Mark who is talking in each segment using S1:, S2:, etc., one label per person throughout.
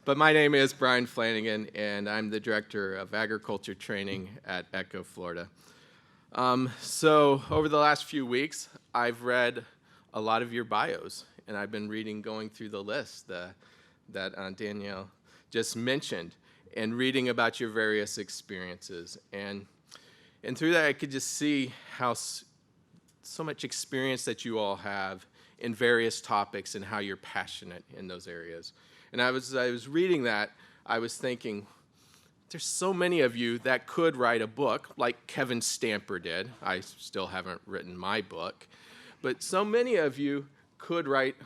S1: But my name is Brian Flanagan, and I'm the Director of Agriculture Training at ECHO, Florida. So over the last few weeks, I've read a lot of your bios, and I've been going through the list that Danielle just mentioned, and reading about your various experiences. And through that, I could just see how so much experience that you all have in various topics and how you're passionate in those areas. And I was reading that, I was thinking, there's so many of you that could write a book, like Kevin Stamper did. I still haven't written my book. But so many of you could write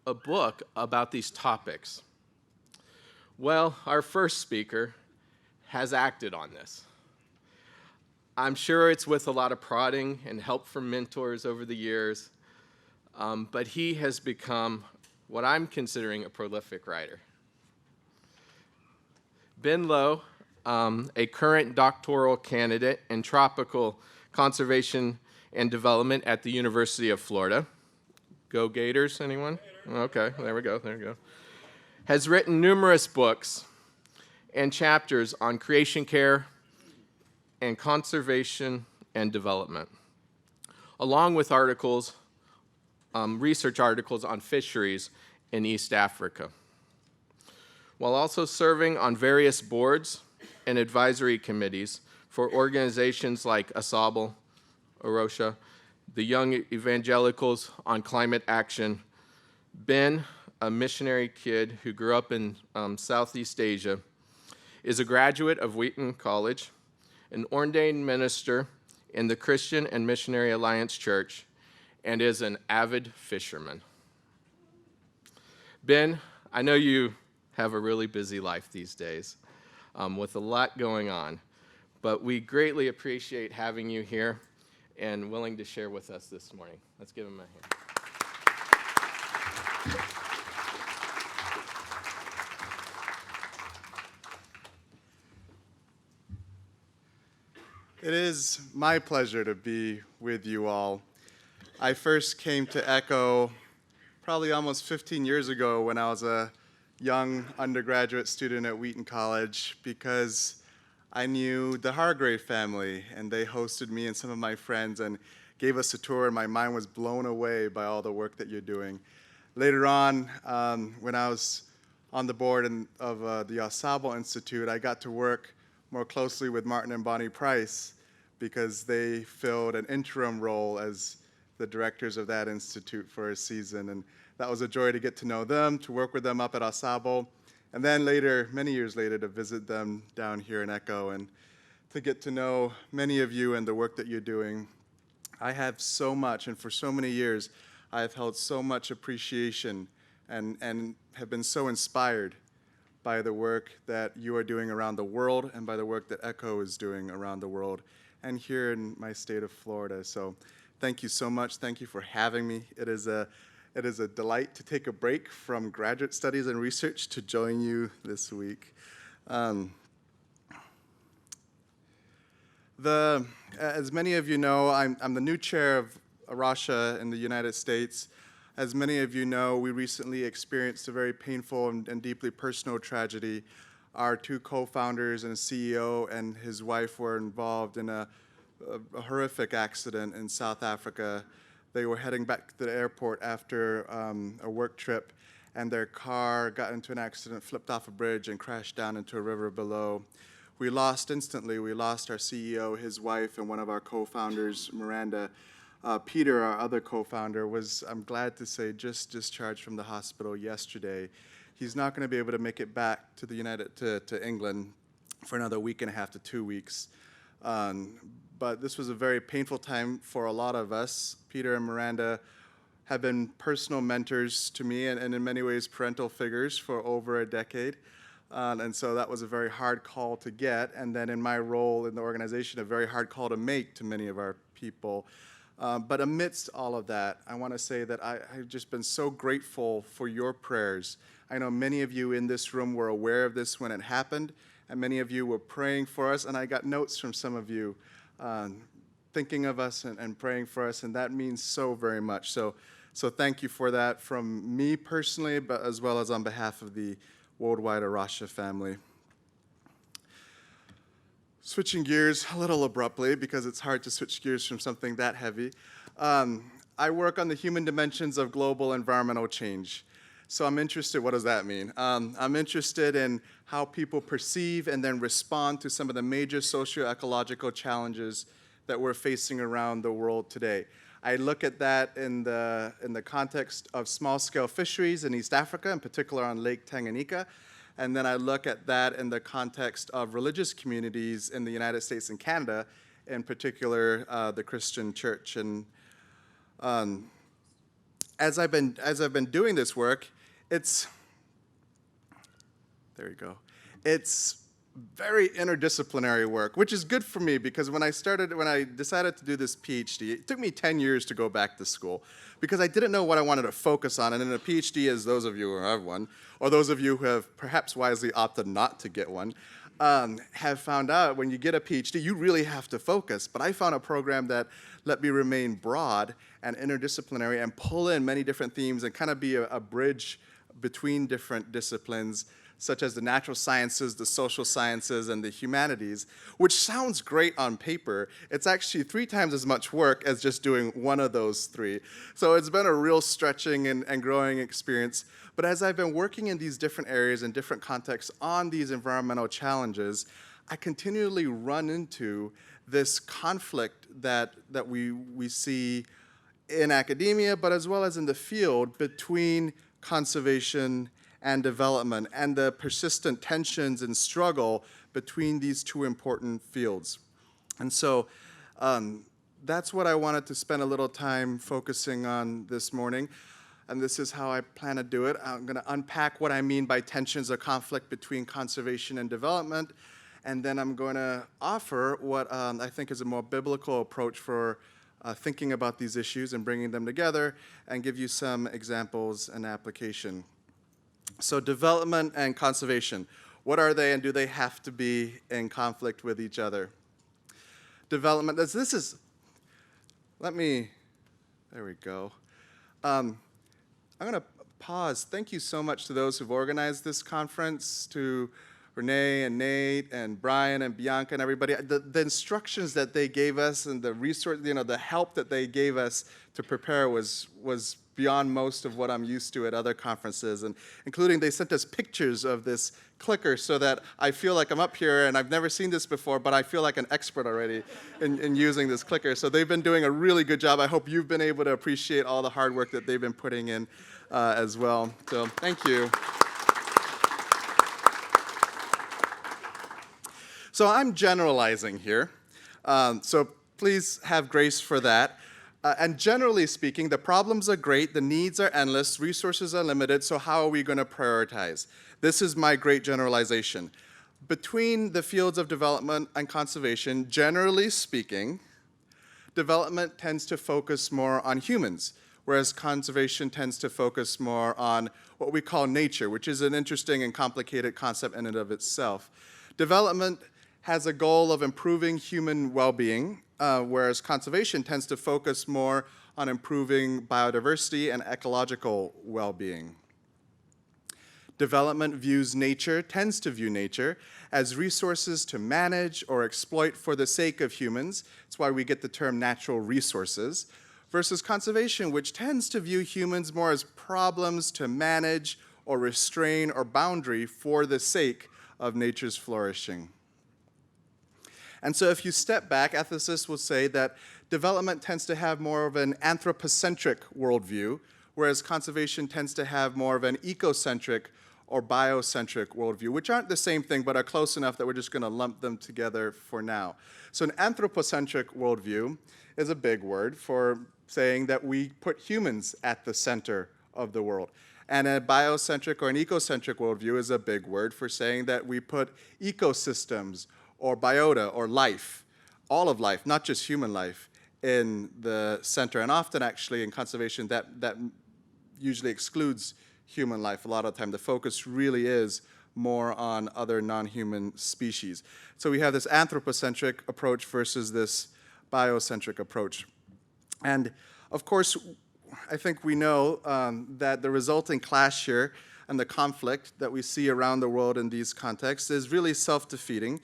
S1: a book about these topics. Well, our first speaker has acted on this. I'm sure it's with a lot of prodding and help from mentors over the years, but he has become what I'm considering a prolific writer. Ben Lowe, a current doctoral candidate in tropical conservation and development at the University of Florida. Go Gators, anyone? Okay, there we go. Has written numerous books and chapters on creation care and conservation and development, along with articles, research articles on fisheries in East Africa, while also serving on various boards and advisory committees for organizations like ASABL, Arosha, the Young Evangelicals on Climate Action. Ben, a missionary kid who grew up in Southeast Asia, is a graduate of Wheaton College, an ordained minister in the Christian and Missionary Alliance Church, and is an avid fisherman. Ben, I know you have a really busy life these days with a lot going on, but we greatly appreciate having you here and willing to share with us this morning. Let's give him a hand.
S2: It is my pleasure to be with you all. I first came to ECHO probably almost 15 years ago when I was a young undergraduate student at Wheaton College because I knew the Hargrave family, and they hosted me and some of my friends and gave us a tour, and my mind was blown away by all the work that you're doing. Later on, when I was on the board of the ASABL Institute, I got to work more closely with Martin and Bonnie Price because they filled an interim role as the directors of that institute for a season, and that was a joy to get to know them, to work with them up at ASABL, and then later, many years later, to visit them down here in ECHO and to get to know many of you and the work that you're doing. I have so much, and for so many years, I have held so much appreciation and have been so inspired by the work that you are doing around the world and by the work that ECHO is doing around the world and here in my state of Florida. So thank you so much. Thank you for having me. It is a delight to take a break from graduate studies and research to join you this week. As many of you know, I'm the new chair of Arosha in the United States. As many of you know, we recently experienced a very painful and deeply personal tragedy. Our two co-founders and CEO and his wife were involved in a horrific accident in South Africa. They were heading back to the airport after a work trip, and their car got into an accident, flipped off a bridge, and crashed down into a river below. We lost instantly. We lost our CEO, his wife, and one of our co-founders, Miranda. Peter, our other co-founder, was, I'm glad to say, just discharged from the hospital yesterday. He's not going to be able to make it back to to England for another week and a half to 2 weeks. But this was a very painful time for a lot of us. Peter and Miranda have been personal mentors to me and in many ways parental figures for over a decade. And so that was a very hard call to get. And then in my role in the organization, a very hard call to make to many of our people. But amidst all of that, I want to say that I've just been so grateful for your prayers. I know many of you in this room were aware of this when it happened, and many of you were praying for us, and I got notes from some of you thinking of us and praying for us, and that means so very much. So thank you for that from me personally, but as well as on behalf of the worldwide Arasha family. Switching gears a little abruptly, because it's hard to switch gears from something that heavy. I work on the human dimensions of global environmental change. So I'm interested, what does that mean? I'm interested in how people perceive and then respond to some of the major socio-ecological challenges that we're facing around the world today. I look at that in the context of small-scale fisheries in East Africa, in particular on Lake Tanganyika. And then I look at that in the context of religious communities in the United States and Canada, in particular the Christian church. And as I've been doing this work, it's very interdisciplinary work, which is good for me because when I decided to do this PhD, it took me 10 years to go back to school because I didn't know what I wanted to focus on. And in a PhD, as those of you who have one, or those of you who have perhaps wisely opted not to get one, have found out when you get a PhD, you really have to focus. But I found a program that let me remain broad and interdisciplinary and pull in many different themes and kind of be a bridge between different disciplines, such as the natural sciences, the social sciences, and the humanities, which sounds great on paper. It's actually 3 times as much work as just doing one of those 3. So it's been a real stretching and growing experience. But as I've been working in these different areas and different contexts on these environmental challenges, I continually run into this conflict that we see in academia, but as well as in the field between conservation and development, and the persistent tensions and struggle between these 2 important fields. And so that's what I wanted to spend a little time focusing on this morning, and this is how I plan to do it. I'm going to unpack what I mean by tensions or conflict between conservation and development, and then I'm going to offer what I think is a more biblical approach for thinking about these issues and bringing them together, and give you some examples and application. So development and conservation, what are they, and do they have to be in conflict with each other? Development, there we go. I'm going to pause. Thank you so much to those who've organized this conference, to Renee and Nate and Brian and Bianca and everybody. The instructions that they gave us and the resource, the help that they gave us to prepare was beyond most of what I'm used to at other conferences, and including they sent us pictures of this clicker so that I feel like I'm up here and I've never seen this before, but I feel like an expert already in using this clicker. So they've been doing a really good job. I hope you've been able to appreciate all the hard work that they've been putting in as well. So thank you. So I'm generalizing here, so please have grace for that. And generally speaking, the problems are great, the needs are endless, resources are limited, so how are we going to prioritize? This is my great generalization. Between the fields of development and conservation, generally speaking, development tends to focus more on humans, whereas conservation tends to focus more on what we call nature, which is an interesting and complicated concept in and of itself. Development has a goal of improving human well-being, whereas conservation tends to focus more on improving biodiversity and ecological well-being. Development tends to view nature as resources to manage or exploit for the sake of humans. That's why we get the term natural resources, versus conservation, which tends to view humans more as problems to manage or restrain or boundary for the sake of nature's flourishing. And so if you step back, ethicists will say that development tends to have more of an anthropocentric worldview, whereas conservation tends to have more of an ecocentric or biocentric worldview, which aren't the same thing, but are close enough that we're just going to lump them together for now. So an anthropocentric worldview is a big word for saying that we put humans at the center of the world. And a biocentric or an ecocentric worldview is a big word for saying that we put ecosystems or biota, or life, all of life, not just human life, in the center. And often, actually, in conservation, that usually excludes human life. A lot of the time, the focus really is more on other non-human species. So we have this anthropocentric approach versus this biocentric approach. And, of course, I think we know that the resulting clash here and the conflict that we see around the world in these contexts is really self-defeating.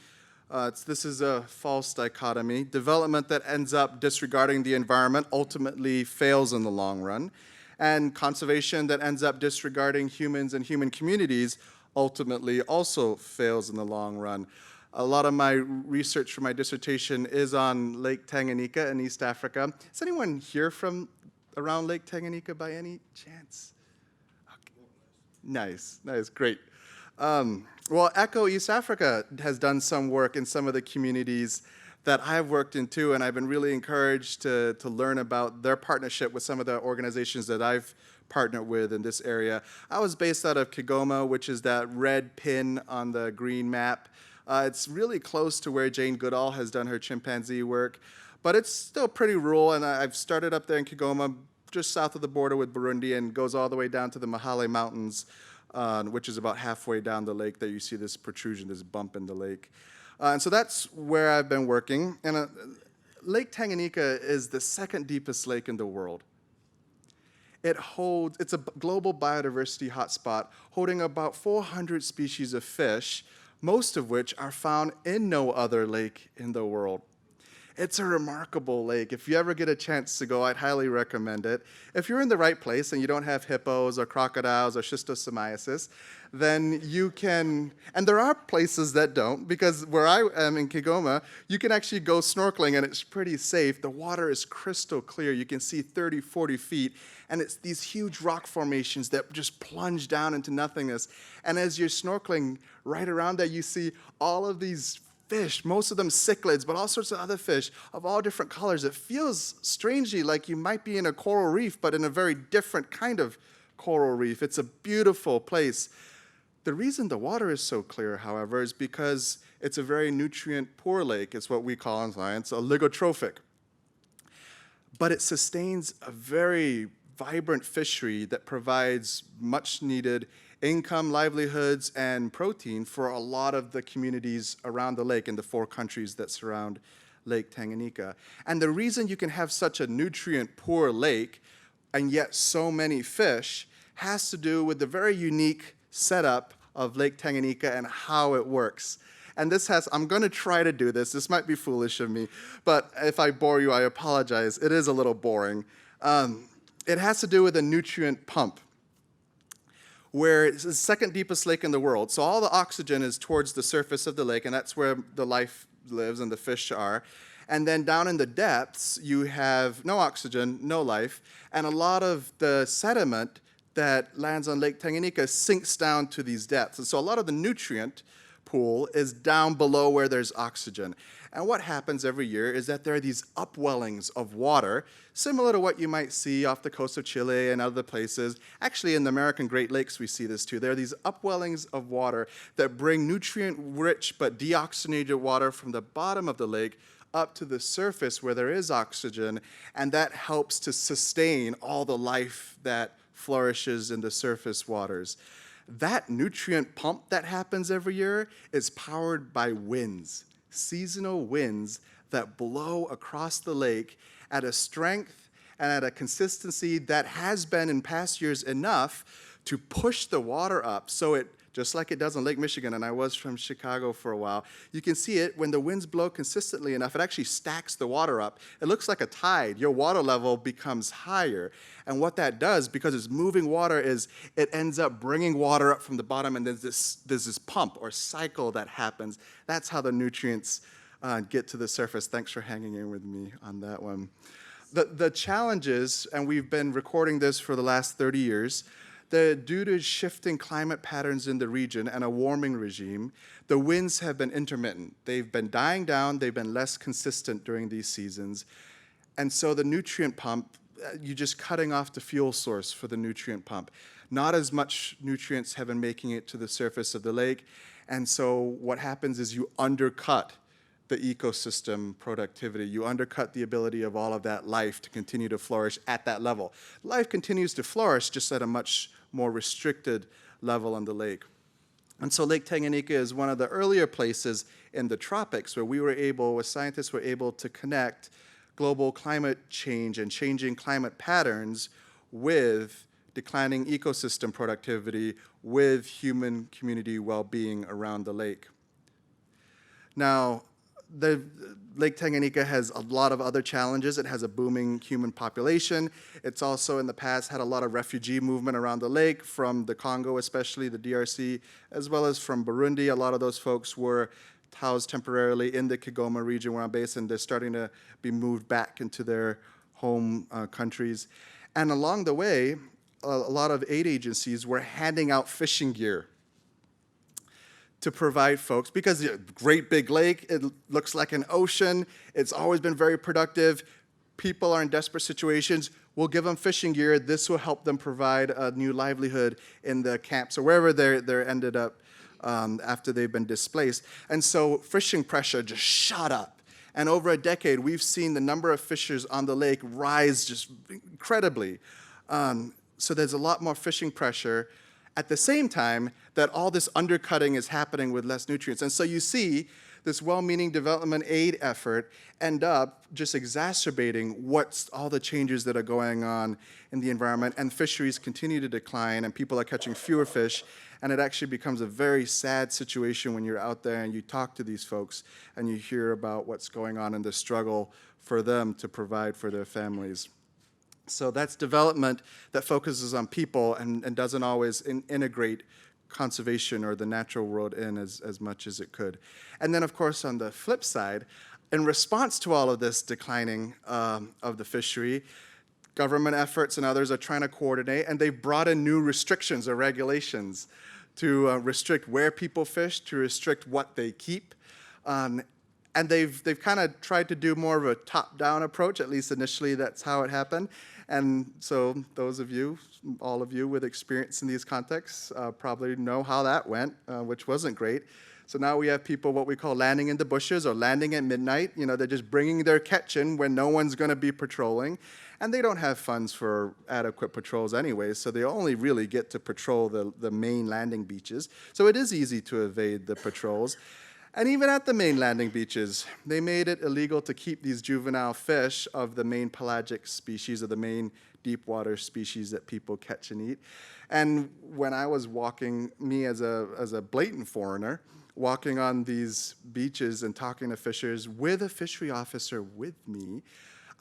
S2: This is a false dichotomy. Development that ends up disregarding the environment ultimately fails in the long run, and conservation that ends up disregarding humans and human communities ultimately also fails in the long run. A lot of my research for my dissertation is on Lake Tanganyika in East Africa. Is anyone here from around Lake Tanganyika by any chance? Okay. Nice, great. Well, ECHO East Africa has done some work in some of the communities that I've worked in too, and I've been really encouraged to learn about their partnership with some of the organizations that I've partnered with in this area. I was based out of Kigoma, which is that red pin on the green map. It's really close to where Jane Goodall has done her chimpanzee work, but it's still pretty rural, and I've started up there in Kigoma, just south of the border with Burundi, and goes all the way down to the Mahale Mountains, which is about halfway down the lake. There you see this protrusion, this bump in the lake. And so that's where I've been working. And Lake Tanganyika is the second deepest lake in the world. It's a global biodiversity hotspot holding about 400 species of fish, most of which are found in no other lake in the world. It's a remarkable lake. If you ever get a chance to go, I'd highly recommend it. If you're in the right place and you don't have hippos or crocodiles or schistosomiasis, then you can, and there are places that don't, because where I am in Kigoma, you can actually go snorkeling and it's pretty safe. The water is crystal clear. You can see 30, 40 feet, and it's these huge rock formations that just plunge down into nothingness. And as you're snorkeling, right around there, you see all of these fish, most of them cichlids, but all sorts of other fish of all different colors. It feels strangely like you might be in a coral reef, but in a very different kind of coral reef. It's a beautiful place. The reason the water is so clear, however, is because it's a very nutrient-poor lake. It's what we call in science oligotrophic. But it sustains a very vibrant fishery that provides much-needed income, livelihoods, and protein for a lot of the communities around the lake in the 4 countries that surround Lake Tanganyika. And the reason you can have such a nutrient-poor lake and yet so many fish has to do with the very unique setup of Lake Tanganyika and how it works. And I'm going to try to do this. This might be foolish of me, but if I bore you, I apologize. It is a little boring. It has to do with a nutrient pump, where it's the second deepest lake in the world. So all the oxygen is towards the surface of the lake, and that's where the life lives and the fish are. And then down in the depths, you have no oxygen, no life, and a lot of the sediment that lands on Lake Tanganyika sinks down to these depths. And so a lot of the nutrient pool is down below where there's oxygen. And what happens every year is that there are these upwellings of water, similar to what you might see off the coast of Chile and other places. Actually, in the American Great Lakes, we see this too. There are these upwellings of water that bring nutrient-rich but deoxygenated water from the bottom of the lake up to the surface where there is oxygen, and that helps to sustain all the life that flourishes in the surface waters. That nutrient pump that happens every year is powered by winds. Seasonal winds that blow across the lake at a strength and at a consistency that has been in past years enough to push the water up. So it, just like it does in Lake Michigan, and I was from Chicago for a while, you can see it when the winds blow consistently enough, it actually stacks the water up. It looks like a tide. Your water level becomes higher. And what that does, because it's moving water, is it ends up bringing water up from the bottom, and there's this pump or cycle that happens. That's how the nutrients get to the surface. Thanks for hanging in with me on that one. The challenges, and we've been recording this for the last 30 years, due to shifting climate patterns in the region and a warming regime, the winds have been intermittent. They've been dying down. They've been less consistent during these seasons. And so the nutrient pump, you're just cutting off the fuel source for the nutrient pump. Not as much nutrients have been making it to the surface of the lake. And so what happens is you undercut the ecosystem productivity. You undercut the ability of all of that life to continue to flourish at that level. Life continues to flourish just at a much more restricted level on the lake. And so Lake Tanganyika is one of the earlier places in the tropics where scientists were able to connect global climate change and changing climate patterns with declining ecosystem productivity with human community well-being around the lake. Now, the Lake Tanganyika has a lot of other challenges. It has a booming human population. It's also in the past had a lot of refugee movement around the lake from the Congo, especially the DRC, as well as from Burundi. A lot of those folks were housed temporarily in the Kigoma region where I'm based, and they're starting to be moved back into their home countries. And along the way, a lot of aid agencies were handing out fishing gear to provide folks, because a great big lake, it looks like an ocean, it's always been very productive, people are in desperate situations, we'll give them fishing gear, this will help them provide a new livelihood in the camps or wherever they're ended up after they've been displaced. And so fishing pressure just shot up. And over a decade, we've seen the number of fishers on the lake rise just incredibly. So there's a lot more fishing pressure at the same time that all this undercutting is happening with less nutrients. And so you see this well-meaning development aid effort end up just exacerbating what's all the changes that are going on in the environment, and fisheries continue to decline, and people are catching fewer fish, and it actually becomes a very sad situation when you're out there and you talk to these folks and you hear about what's going on in the struggle for them to provide for their families. So that's development that focuses on people and doesn't always integrate conservation or the natural world in as much as it could. And then, of course, on the flip side, in response to all of this declining of the fishery, government efforts and others are trying to coordinate, and they've brought in new restrictions or regulations to restrict where people fish, to restrict what they keep. And they've kind of tried to do more of a top-down approach, at least initially that's how it happened. And so those of you, all of you with experience in these contexts probably know how that went, which wasn't great. So now we have people what we call landing in the bushes or landing at midnight. You know, they're just bringing their catch in when no one's going to be patrolling. And they don't have funds for adequate patrols anyway, so they only really get to patrol the main landing beaches. So it is easy to evade the patrols. And even at the main landing beaches, they made it illegal to keep these juvenile fish of the main pelagic species, or the main deep water species that people catch and eat. And when I was walking, me as a blatant foreigner, walking on these beaches and talking to fishers with a fishery officer with me,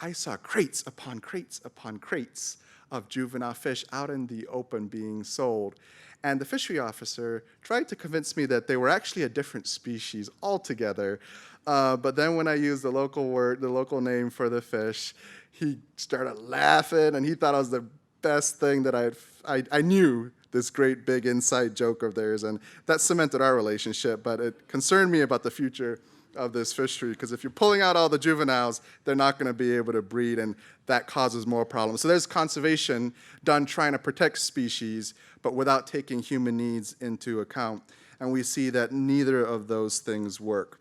S2: I saw crates upon crates upon crates of juvenile fish out in the open being sold. And the fishery officer tried to convince me that they were actually a different species altogether. But then when I used the local word, the local name for the fish, he started laughing, and he thought it was the best thing that I knew this great big inside joke of theirs, and that cemented our relationship. But it concerned me about the future of this fishery, because if you're pulling out all the juveniles, they're not going to be able to breed, and that causes more problems. So there's conservation done trying to protect species, but without taking human needs into account. And we see that neither of those things work.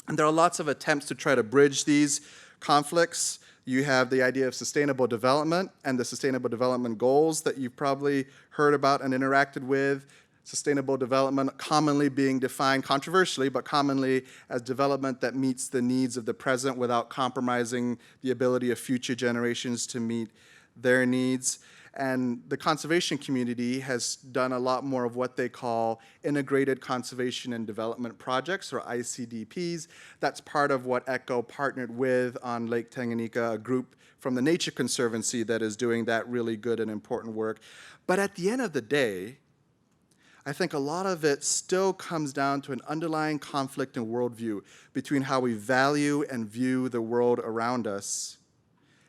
S2: And there are lots of attempts to try to bridge these conflicts. You have the idea of sustainable development and the sustainable development goals that you've probably heard about and interacted with. Sustainable development commonly being defined controversially, but commonly as development that meets the needs of the present without compromising the ability of future generations to meet their needs. And the conservation community has done a lot more of what they call integrated conservation and development projects, or ICDPs. That's part of what ECHO partnered with on Lake Tanganyika, a group from the Nature Conservancy that is doing that really good and important work. But at the end of the day, I think a lot of it still comes down to an underlying conflict in worldview between how we value and view the world around us,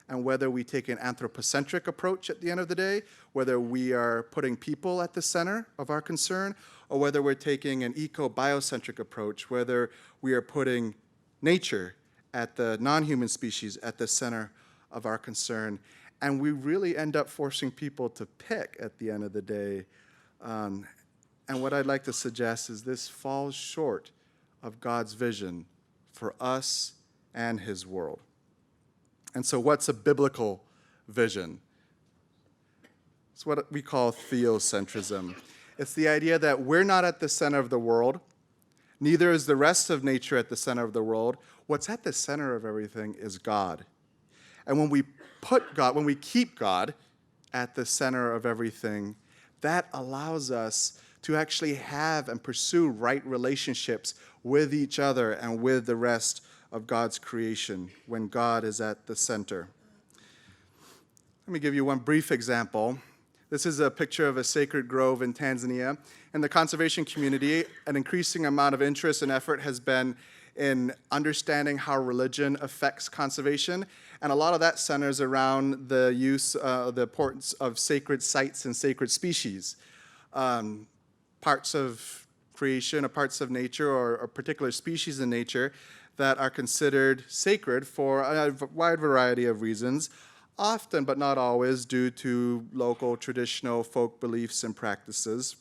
S2: and whether we take an anthropocentric approach at the end of the day, whether we are putting people at the center of our concern, or whether we're taking an eco-biocentric approach, whether we are putting nature at the non-human species at the center of our concern. And we really end up forcing people to pick at the end of the day. And what I'd like to suggest is this falls short of God's vision for us and his world. And so what's a biblical vision? It's what we call theocentrism. It's the idea that we're not at the center of the world, neither is the rest of nature at the center of the world. What's at the center of everything is God. And when we put God, when we keep God at the center of everything, that allows us to actually have and pursue right relationships with each other and with the rest of God's creation when God is at the center. Let me give you one brief example. This is a picture of a sacred grove in Tanzania. In the conservation community, an increasing amount of interest and effort has been in understanding how religion affects conservation. And a lot of that centers around the use, the importance of sacred sites and sacred species. Parts of creation or parts of nature or particular species in nature that are considered sacred for a wide variety of reasons, often but not always due to local traditional folk beliefs and practices.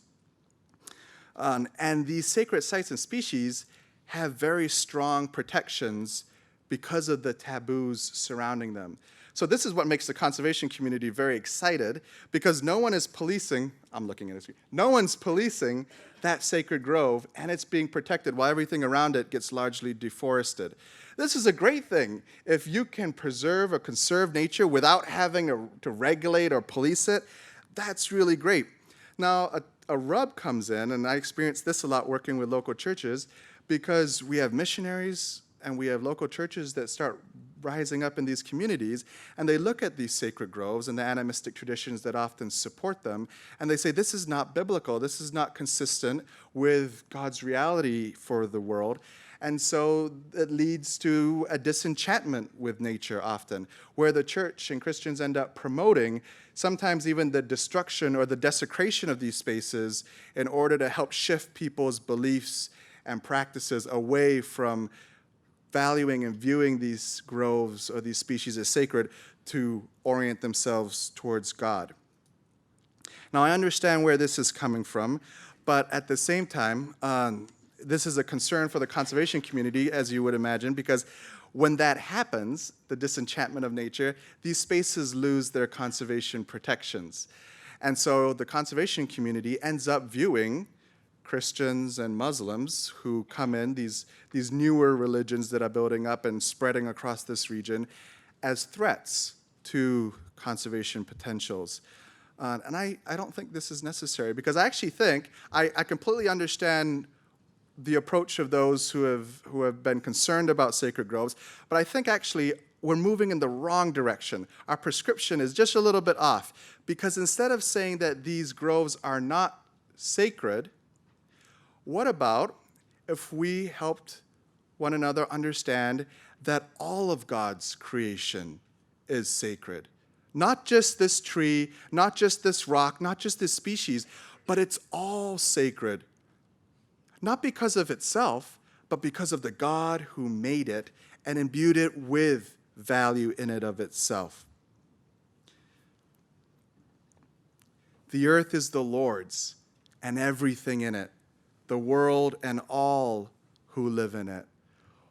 S2: And these sacred sites and species have very strong protections because of the taboos surrounding them. So this is what makes the conservation community very excited, because no one is policing, I'm looking at it, no one's policing that sacred grove, and it's being protected while everything around it gets largely deforested. This is a great thing. If you can preserve or conserve nature without having to regulate or police it, that's really great. Now, a rub comes in, and I experience this a lot working with local churches, because we have missionaries and we have local churches that start rising up in these communities, and they look at these sacred groves and the animistic traditions that often support them, and they say, this is not biblical, this is not consistent with God's reality for the world. And so it leads to a disenchantment with nature often, where the church and Christians end up promoting sometimes even the destruction or the desecration of these spaces in order to help shift people's beliefs and practices away from valuing and viewing these groves or these species as sacred to orient themselves towards God. Now, I understand where this is coming from, but at the same time, this is a concern for the conservation community, as you would imagine, because when that happens, the disenchantment of nature, these spaces lose their conservation protections. And so the conservation community ends up viewing Christians and Muslims who come in, these newer religions that are building up and spreading across this region, as threats to conservation potentials. And I don't think this is necessary, because I actually think, I completely understand the approach of those who have been concerned about sacred groves, but I think actually we're moving in the wrong direction. Our prescription is just a little bit off, because instead of saying that these groves are not sacred, what about if we helped one another understand that all of God's creation is sacred? Not just this tree, not just this rock, not just this species, but it's all sacred. Not because of itself, but because of the God who made it and imbued it with value in it of itself. The earth is the Lord's and everything in it, the world and all who live in it.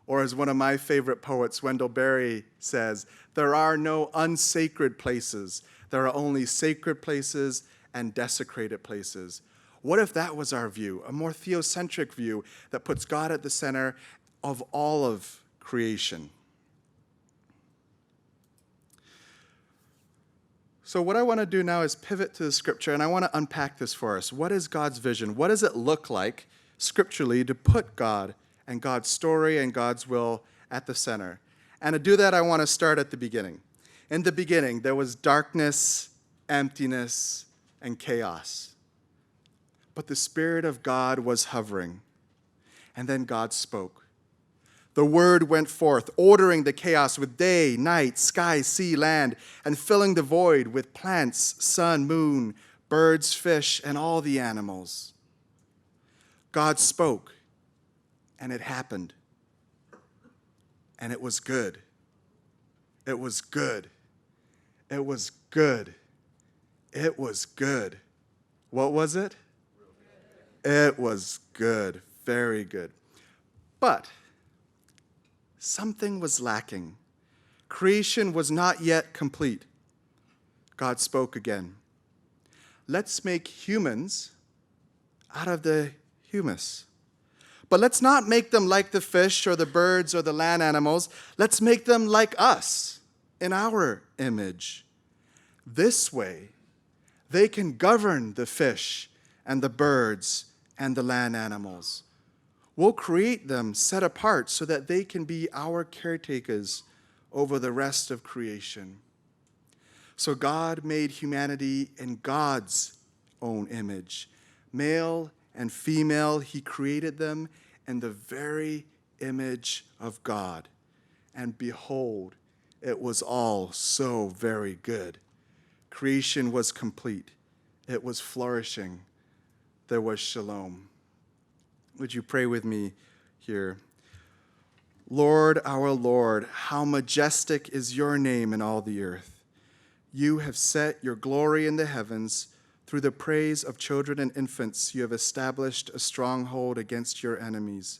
S2: Or as one of my favorite poets, Wendell Berry, says, there are no unsacred places. There are only sacred places and desecrated places. What if that was our view, a more theocentric view that puts God at the center of all of creation? So what I want to do now is pivot to the scripture, and I want to unpack this for us. What is God's vision? What does it look like scripturally to put God and God's story and God's will at the center? And to do that, I want to start at the beginning. In the beginning, there was darkness, emptiness, and chaos. But the Spirit of God was hovering. And then God spoke. The word went forth, ordering the chaos with day, night, sky, sea, land, and filling the void with plants, sun, moon, birds, fish, and all the animals. God spoke, and it happened. And it was good. It was good. It was good. It was good. What was it? It was good. Very good. But something was lacking. Creation was not yet complete. God spoke again. Let's make humans out of the humus. But let's not make them like the fish or the birds or the land animals. Let's make them like us in our image. This way, They can govern the fish and the birds and the land animals. We'll create them set apart so that they can be our caretakers over the rest of creation. So God made humanity in God's own image. Male and female, he created them in the very image of God. And behold, it was all so very good. Creation was complete. It was flourishing. There was shalom. Would you pray with me here? Lord, our Lord, how majestic is your name in all the earth. You have set your glory in the heavens. Through the praise of children and infants, you have established a stronghold against your enemies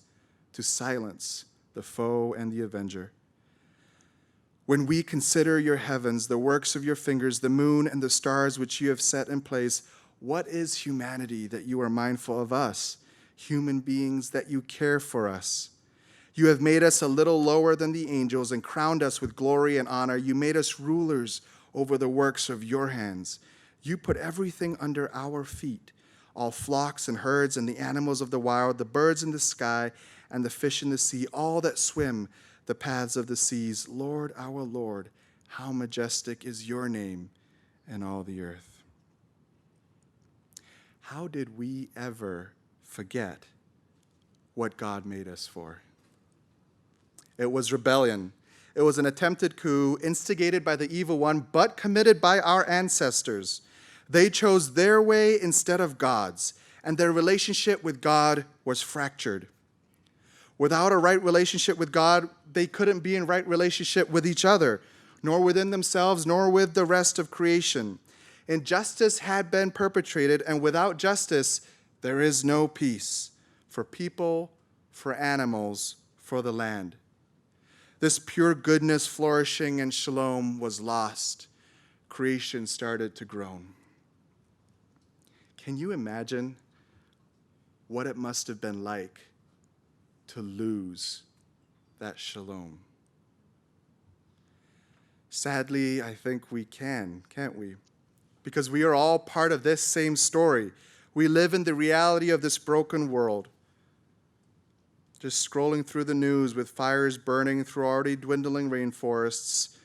S2: to silence the foe and the avenger. When we consider your heavens, the works of your fingers, the moon and the stars which you have set in place, what is humanity that you are mindful of us, human beings that you care for us? You have made us a little lower than the angels and crowned us with glory and honor. You made us rulers over the works of your hands. You put everything under our feet, all flocks and herds and the animals of the wild, the birds in the sky and the fish in the sea, all that swim the paths of the seas. Lord, our Lord, how majestic is your name in all the earth. How did we ever forget what God made us for? It was rebellion. It was an attempted coup instigated by the evil one, but committed by our ancestors. They chose their way instead of God's, and their relationship with God was fractured. Without a right relationship with God, they couldn't be in right relationship with each other, nor within themselves, nor with the rest of creation. Injustice had been perpetrated, and without justice, there is no peace for people, for animals, for the land. This pure goodness, flourishing, and shalom was lost. Creation started to groan. Can you imagine what it must have been like to lose that shalom? Sadly, I think we can, can't we? Because we are all part of this same story. We live in the reality of this broken world. Just scrolling through the news with fires burning through already dwindling rainforests,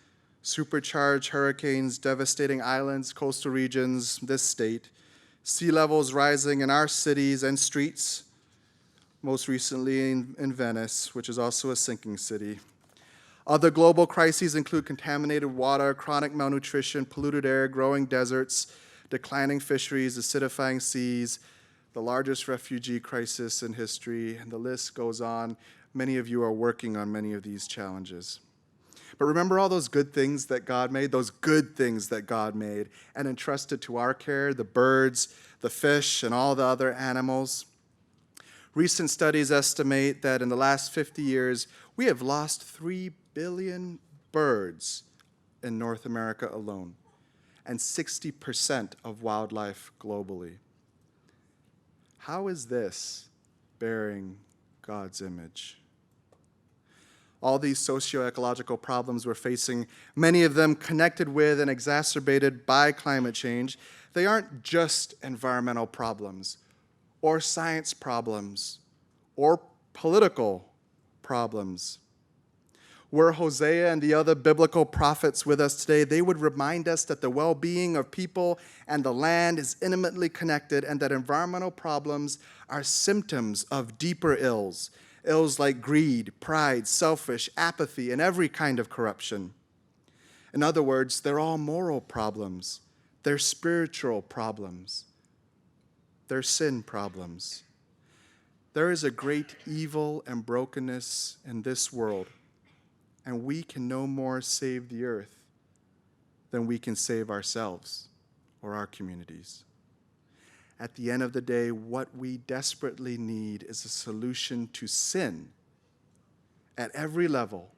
S2: supercharged hurricanes devastating islands, coastal regions, this state, sea levels rising in our cities and streets, most recently in Venice, which is also a sinking city. Other global crises include contaminated water, chronic malnutrition, polluted air, growing deserts, declining fisheries, acidifying seas, the largest refugee crisis in history, and the list goes on. Many of you are working on many of these challenges. But remember all those good things that God made, those good things that God made and entrusted to our care, the birds, the fish, and all the other animals. Recent studies estimate that in the last 50 years, we have lost 3 billion birds in North America alone, and 60% of wildlife globally. How is this bearing God's image? All these socio-ecological problems we're facing, many of them connected with and exacerbated by climate change, they aren't just environmental problems or science problems or political problems. Were Hosea and the other biblical prophets with us today, they would remind us that the well-being of people and the land is intimately connected and that environmental problems are symptoms of deeper ills like greed, pride, selfish, apathy, and every kind of corruption. In other words, they're all moral problems. They're spiritual problems. They're sin problems. There is a great evil and brokenness in this world, and we can no more save the earth than we can save ourselves or our communities. At the end of the day, what we desperately need is a solution to sin at every level,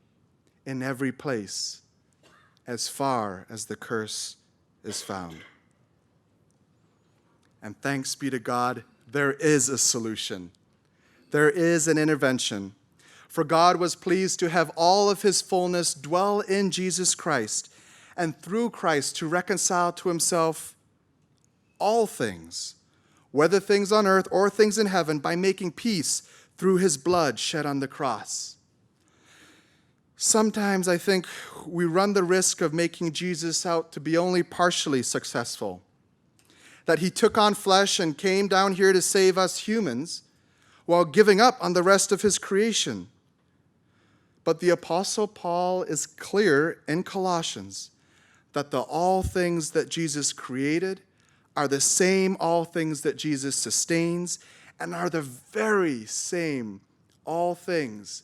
S2: in every place, as far as the curse is found. And thanks be to God, there is a solution. There is an intervention. For God was pleased to have all of his fullness dwell in Jesus Christ, and through Christ to reconcile to himself all things, whether things on earth or things in heaven, by making peace through his blood shed on the cross. Sometimes I think we run the risk of making Jesus out to be only partially successful, that he took on flesh and came down here to save us humans while giving up on the rest of his creation. But the Apostle Paul is clear in Colossians that the all things that Jesus created are the same all things that Jesus sustains and are the very same all things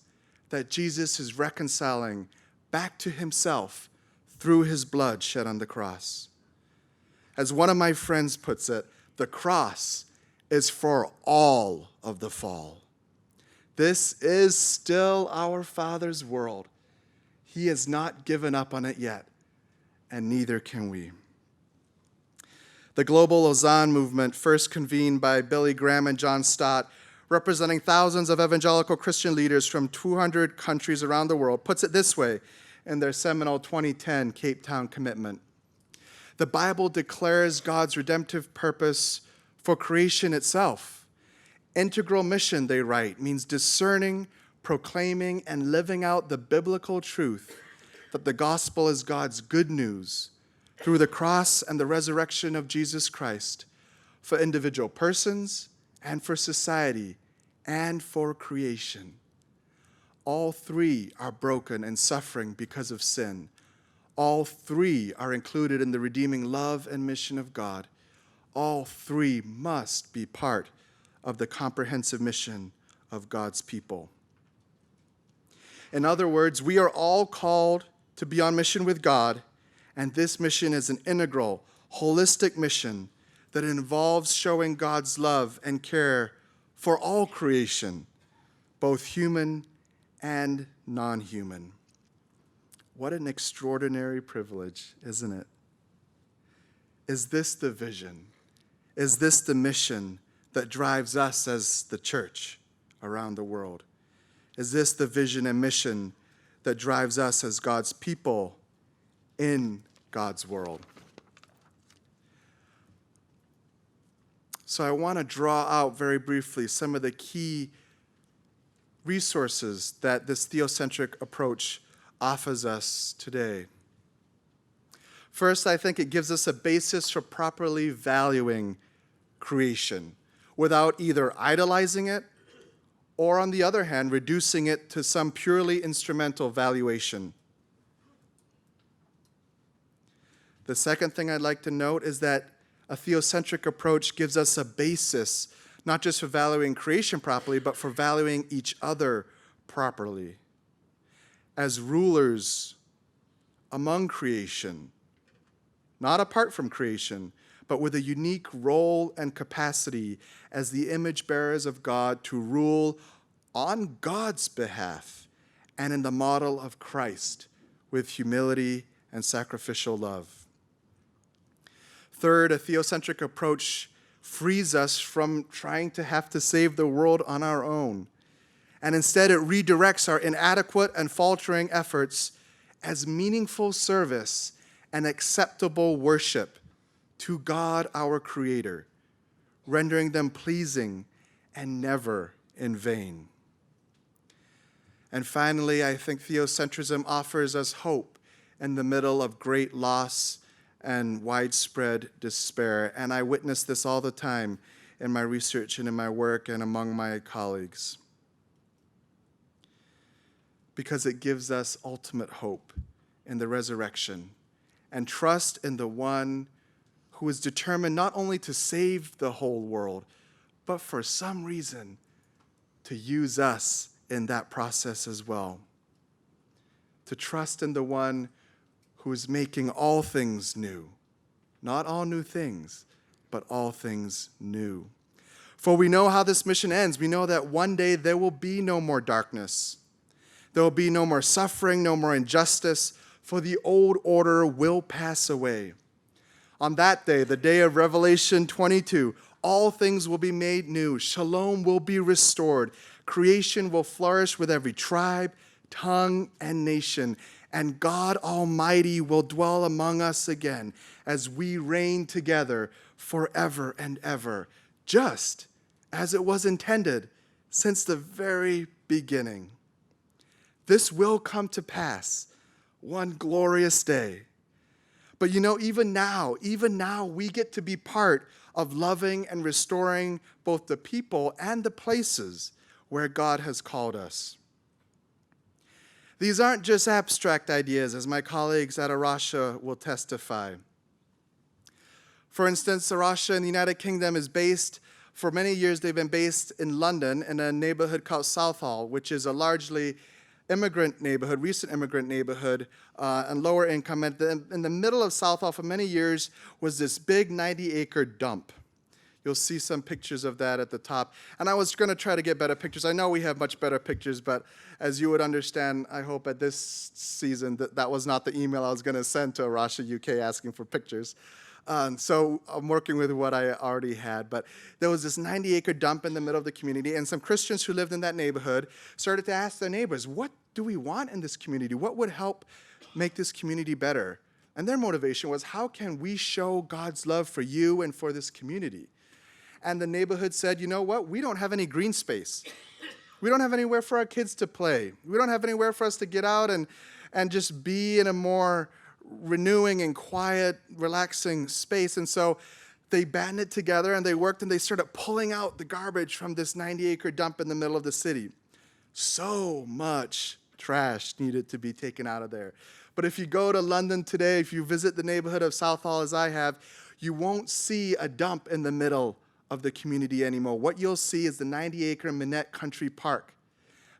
S2: that Jesus is reconciling back to himself through his blood shed on the cross. As one of my friends puts it, the cross is for all of the fall. This is still our Father's world. He has not given up on it yet, and neither can we. The global Lausanne movement, first convened by Billy Graham and John Stott, representing thousands of evangelical Christian leaders from 200 countries around the world, puts it this way in their seminal 2010 Cape Town commitment. The Bible declares God's redemptive purpose for creation itself. Integral mission, they write, means discerning, proclaiming, and living out the biblical truth that the gospel is God's good news through the cross and the resurrection of Jesus Christ for individual persons and for society and for creation. All three are broken and suffering because of sin. All three are included in the redeeming love and mission of God. All three must be part of the comprehensive mission of God's people. In other words, we are all called to be on mission with God, and this mission is an integral, holistic mission that involves showing God's love and care for all creation, both human and non-human. What an extraordinary privilege, isn't it? Is this the vision? Is this the mission that drives us as the church around the world? Is this the vision and mission that drives us as God's people in God's world? So I want to draw out very briefly some of the key resources that this theocentric approach offers us today. First, I think it gives us a basis for properly valuing creation without either idolizing it or, on the other hand, reducing it to some purely instrumental valuation. The second thing I'd like to note is that a theocentric approach gives us a basis, not just for valuing creation properly, but for valuing each other properly. As rulers among creation, not apart from creation, but with a unique role and capacity as the image bearers of God to rule on God's behalf and in the model of Christ with humility and sacrificial love. Third, a theocentric approach frees us from trying to have to save the world on our own, and instead it redirects our inadequate and faltering efforts as meaningful service and acceptable worship to God our Creator, rendering them pleasing and never in vain. And finally, I think theocentrism offers us hope in the middle of great loss and widespread despair. And I witness this all the time in my research and in my work and among my colleagues. Because it gives us ultimate hope in the resurrection and trust in the one who is determined not only to save the whole world, but for some reason to use us in that process as well. To trust in the one who is making all things new. Not all new things, but all things new. For we know how this mission ends. We know that one day there will be no more darkness. There will be no more suffering, no more injustice, for the old order will pass away. On that day, the day of Revelation 22, all things will be made new. Shalom will be restored. Creation will flourish with every tribe, tongue, and nation. and God Almighty will dwell among us again as we reign together forever and ever, just as it was intended since the very beginning. This will come to pass one glorious day. But even now, we get to be part of loving and restoring both the people and the places where God has called us. These aren't just abstract ideas, as my colleagues at Arasha will testify. For instance, Arasha in the United Kingdom is based, for many years they've been based in London in a neighborhood called Southall, which is a largely recent immigrant neighborhood, and lower income. In the middle of Southall for many years was this big 90-acre dump. You'll see some pictures of that at the top. And I was going to try to get better pictures. I know we have much better pictures, but as you would understand, I hope at this season that was not the email I was going to send to Arasha UK asking for pictures. So I'm working with what I already had. But there was this 90-acre dump in the middle of the community, and some Christians who lived in that neighborhood started to ask their neighbors, what do we want in this community? What would help make this community better? And their motivation was, how can we show God's love for you and for this community? And the neighborhood said, you know what? We don't have any green space. We don't have anywhere for our kids to play. We don't have anywhere for us to get out and just be in a more renewing and quiet, relaxing space. And so they banded together and they worked and they started pulling out the garbage from this 90-acre dump in the middle of the city. So much trash needed to be taken out of there. But if you go to London today, if you visit the neighborhood of Southall as I have, you won't see a dump in the middle of the community anymore. What you'll see is the 90-acre Minette Country Park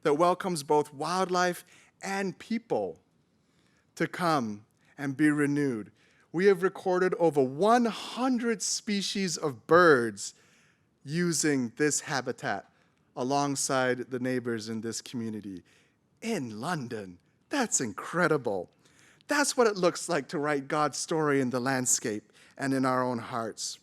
S2: that welcomes both wildlife and people to come and be renewed. We have recorded over 100 species of birds using this habitat alongside the neighbors in this community. In London, that's incredible. That's what it looks like to write God's story in the landscape and in our own hearts.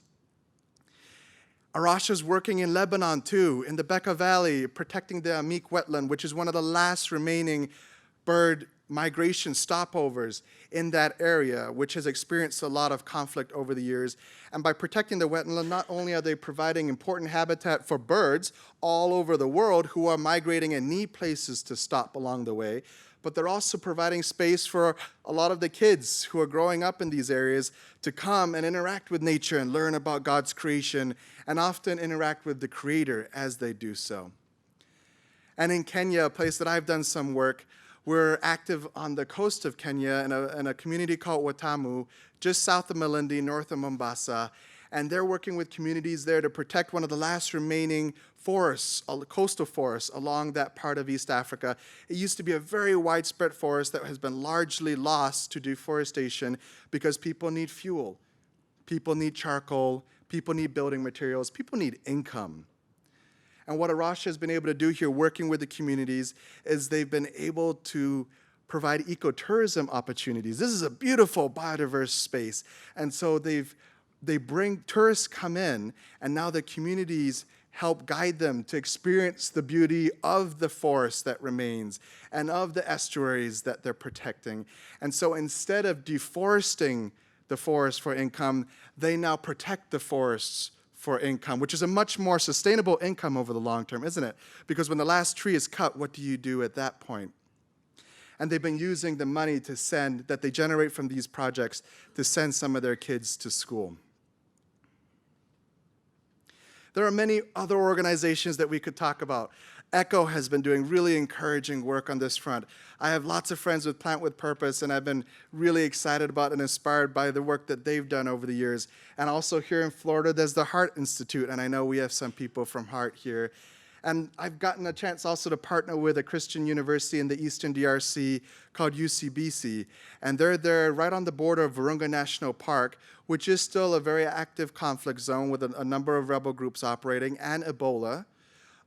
S2: Arasha's working in Lebanon too, in the Bekaa Valley, protecting the Amik wetland, which is one of the last remaining bird migration stopovers in that area, which has experienced a lot of conflict over the years. And by protecting the wetland, not only are they providing important habitat for birds all over the world who are migrating and need places to stop along the way, but they're also providing space for a lot of the kids who are growing up in these areas to come and interact with nature and learn about God's creation and often interact with the Creator as they do so. And in Kenya, a place that I've done some work, we're active on the coast of Kenya in a community called Watamu, just south of Malindi, north of Mombasa. And they're working with communities there to protect one of the last remaining forests, coastal forests along that part of East Africa. It used to be a very widespread forest that has been largely lost to deforestation because people need fuel, people need charcoal, people need building materials, people need income. And what Arasha has been able to do here, working with the communities, is they've been able to provide ecotourism opportunities. This is a beautiful, biodiverse space. And so they bring, tourists come in, and now the communities help guide them to experience the beauty of the forest that remains and of the estuaries that they're protecting. And so instead of deforesting the forest for income, they now protect the forests for income, which is a much more sustainable income over the long term, isn't it? Because when the last tree is cut, what do you do at that point? And they've been using the money that they generate from these projects to send some of their kids to school. There are many other organizations that we could talk about. ECHO has been doing really encouraging work on this front. I have lots of friends with Plant with Purpose, and I've been really excited about and inspired by the work that they've done over the years. And also here in Florida, there's the Heart Institute, and I know we have some people from Heart here. And I've gotten a chance also to partner with a Christian university in the Eastern DRC called UCBC. And they're there right on the border of Virunga National Park, which is still a very active conflict zone with a number of rebel groups operating and Ebola.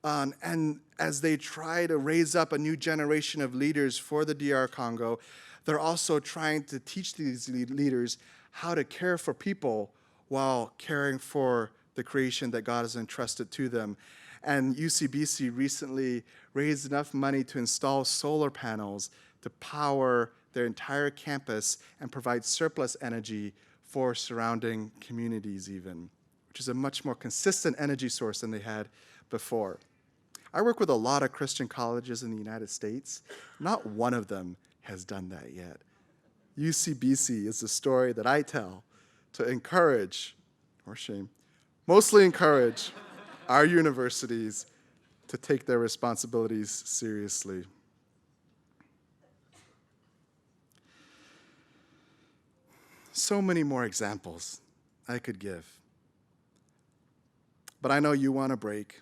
S2: And as they try to raise up a new generation of leaders for the DR Congo, they're also trying to teach these leaders how to care for people while caring for the creation that God has entrusted to them. And UCBC recently raised enough money to install solar panels to power their entire campus and provide surplus energy for surrounding communities even, which is a much more consistent energy source than they had before. I work with a lot of Christian colleges in the United States. Not one of them has done that yet. UCBC is the story that I tell to encourage, or shame, mostly encourage our universities to take their responsibilities seriously. So many more examples I could give. But I know you want a break.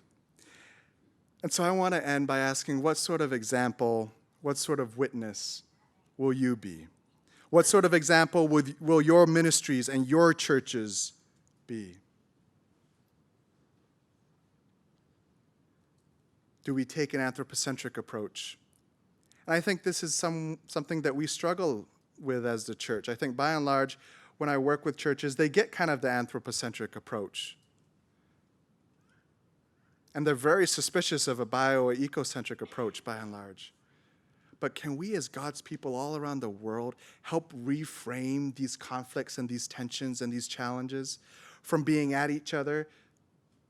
S2: And so I want to end by asking, what sort of example, what sort of witness will you be? What sort of example will your ministries and your churches be? Do we take an anthropocentric approach? And I think this is something that we struggle with as the church. I think by and large, when I work with churches, they get kind of the anthropocentric approach. And they're very suspicious of a bio or ecocentric approach by and large. But can we as God's people all around the world help reframe these conflicts and these tensions and these challenges from being at each other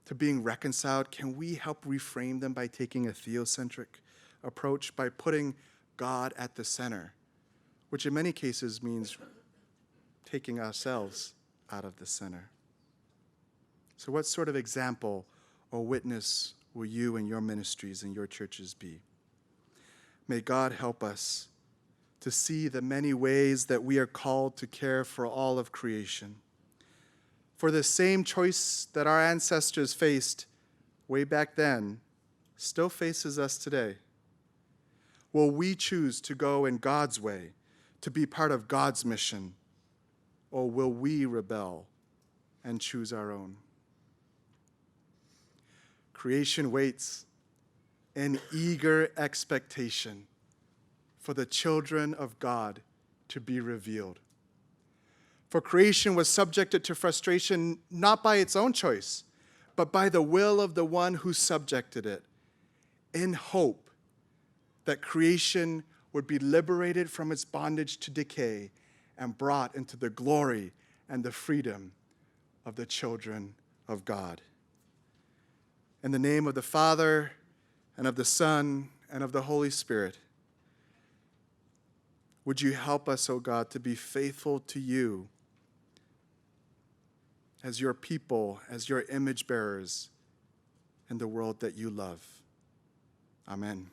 S2: to being reconciled? Can we help reframe them by taking a theocentric approach, by putting God at the center, which in many cases means taking ourselves out of the center? So what sort of example or witness will you and your ministries and your churches be? May God help us to see the many ways that we are called to care for all of creation. For the same choice that our ancestors faced way back then still faces us today. Will we choose to go in God's way, to be part of God's mission, or will we rebel and choose our own? Creation waits in eager expectation for the children of God to be revealed. For creation was subjected to frustration not by its own choice, but by the will of the one who subjected it, in hope that creation would be liberated from its bondage to decay and brought into the glory and the freedom of the children of God. In the name of the Father, and of the Son, and of the Holy Spirit, would you help us, O God, to be faithful to you as your people, as your image bearers in the world that you love. Amen.